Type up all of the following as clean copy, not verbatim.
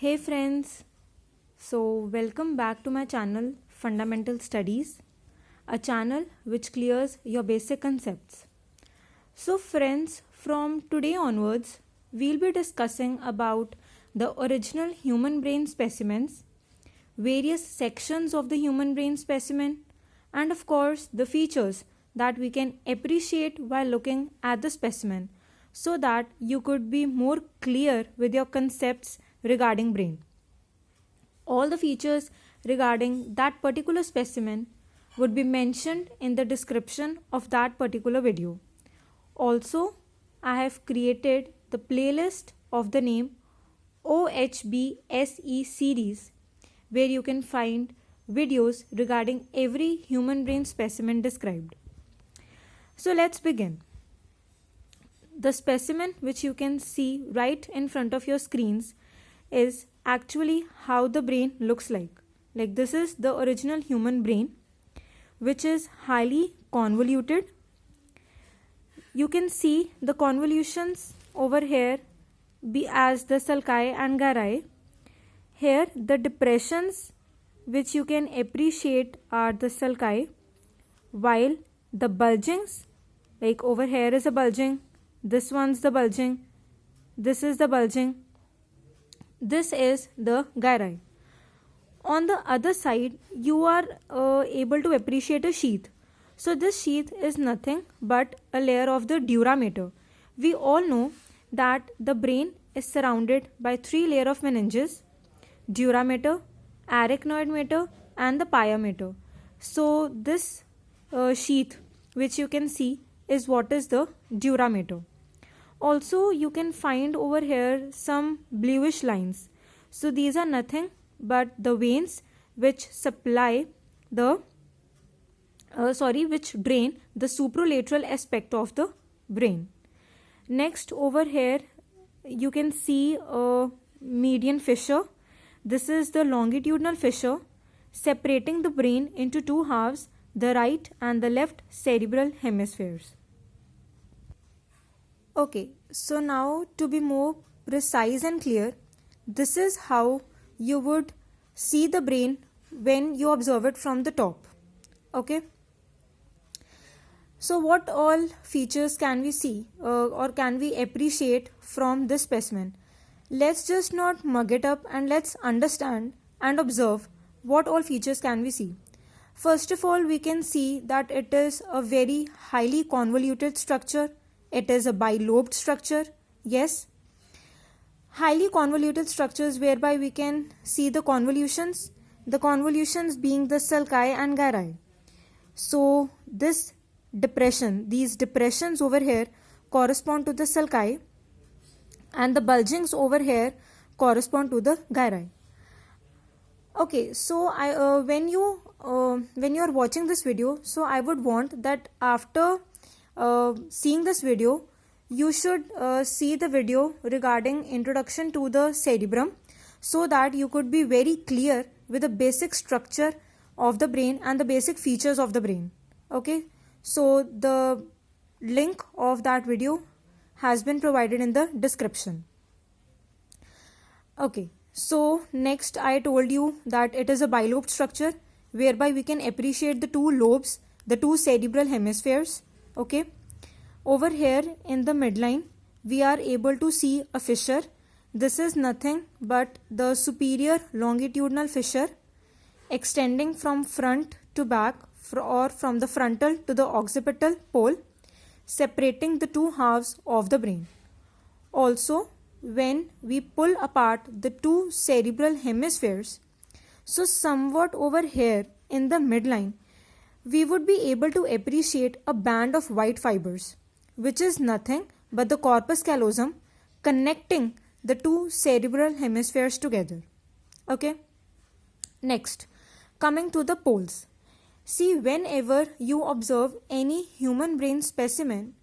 Hey friends, so welcome back to my channel Fundamental Studies, a channel which clears your basic concepts. So friends, from today onwards, we'll be discussing about the original human brain specimens, various sections of the human brain specimen, and of course the features that we can appreciate while looking at the specimen so that you could be more clear with your concepts regarding brain. All the features regarding that particular specimen would be mentioned in the description of that particular video. Also, I have created the playlist of the name OHBSE series where you can find videos regarding every human brain specimen described. So let's begin. The specimen which you can see right in front of your screens is actually how the brain looks like. Like this is the original human brain, which is highly convoluted. You can see the convolutions over here be as the sulci and gyri. Here the depressions which you can appreciate are the sulci, while the bulgings, like over here is a bulging, this one's the bulging, this is the bulging, this is the gyri. On the other side, you are able to appreciate a sheath. So this sheath is nothing but a layer of the dura mater. We all know that the brain is surrounded by three layers of meninges: dura mater, arachnoid mater, and the pia mater. So this sheath which you can see is what is the dura mater. Also, you can find over here some bluish lines. So these are nothing but the veins which supply the which drain the supralateral aspect of the brain. Next, over here you can see a median fissure. This is the longitudinal fissure separating the brain into two halves, the right and the left cerebral hemispheres. Okay, so now to be more precise and clear, this is how you would see the brain when you observe it from the top. Okay. So what all features can we see or can we appreciate from this specimen? Let's just not mug it up and let's understand and observe what all features can we see. First of all, we can see that it is a very highly convoluted structure. It is a bilobed structure. Yes. Highly convoluted structures whereby we can see the convolutions being the sulci and gyri. So these depressions over here correspond to the sulci, and the bulgings over here correspond to the gyri. Okay, so when you are watching this video, so I would want that after seeing this video, you should see the video regarding introduction to the cerebrum so that you could be very clear with the basic structure of the brain and the basic features of the brain. Okay, so the link of that video has been provided in the description. Okay, so next I told you that it is a bilobed structure whereby we can appreciate the two lobes, the two cerebral hemispheres. Okay. Over here in the midline, we are able to see a fissure. This is nothing but the superior longitudinal fissure extending from front to back or from the frontal to the occipital pole, separating the two halves of the brain. Also, when we pull apart the two cerebral hemispheres, so somewhat over here in the midline, we would be able to appreciate a band of white fibers, which is nothing but the corpus callosum connecting the two cerebral hemispheres together. Okay. Next, coming to the poles. See, whenever you observe any human brain specimen,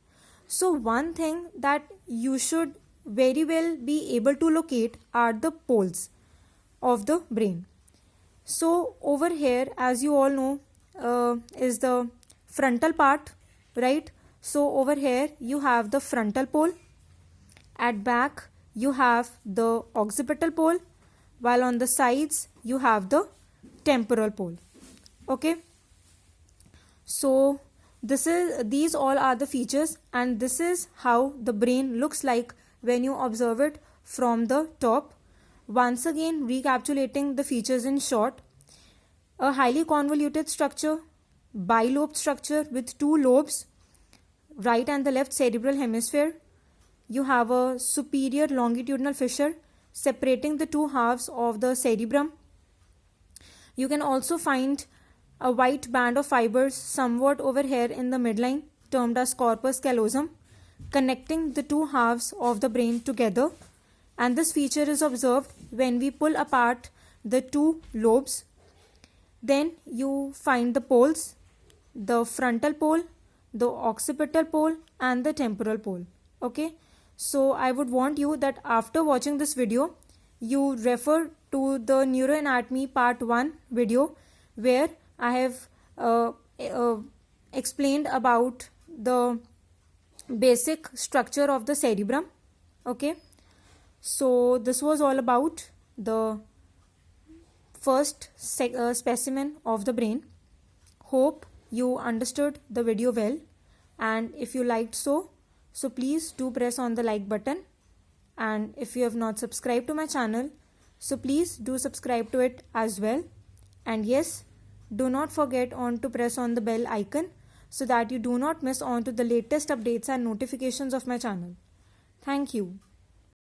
so one thing that you should very well be able to locate are the poles of the brain. So over here, as you all know, is the frontal part, right? So over here you have the frontal pole. At back you have the occipital pole, while on the sides you have the temporal pole. Okay, so these all are the features, and this is how the brain looks like when you observe it from the top. Once again, recapitulating the features in short: a highly convoluted structure, bilobed structure with two lobes, right and the left cerebral hemisphere. You have a superior longitudinal fissure separating the two halves of the cerebrum. You can also find a white band of fibers somewhat over here in the midline, termed as corpus callosum, connecting the two halves of the brain together. And this feature is observed when we pull apart the two lobes. Then you find the poles, the frontal pole, the occipital pole, and the temporal pole. Okay, so I would want you that after watching this video, you refer to the neuroanatomy part 1 video, where I have explained about the basic structure of the cerebrum. Okay, so this was all about the first specimen of the brain. Hope you understood the video well, and if you liked so please do press on the like button, and if you have not subscribed to my channel, so please do subscribe to it as well. And yes, do not forget to press on the bell icon so that you do not miss on to the latest updates and notifications of my channel. Thank you.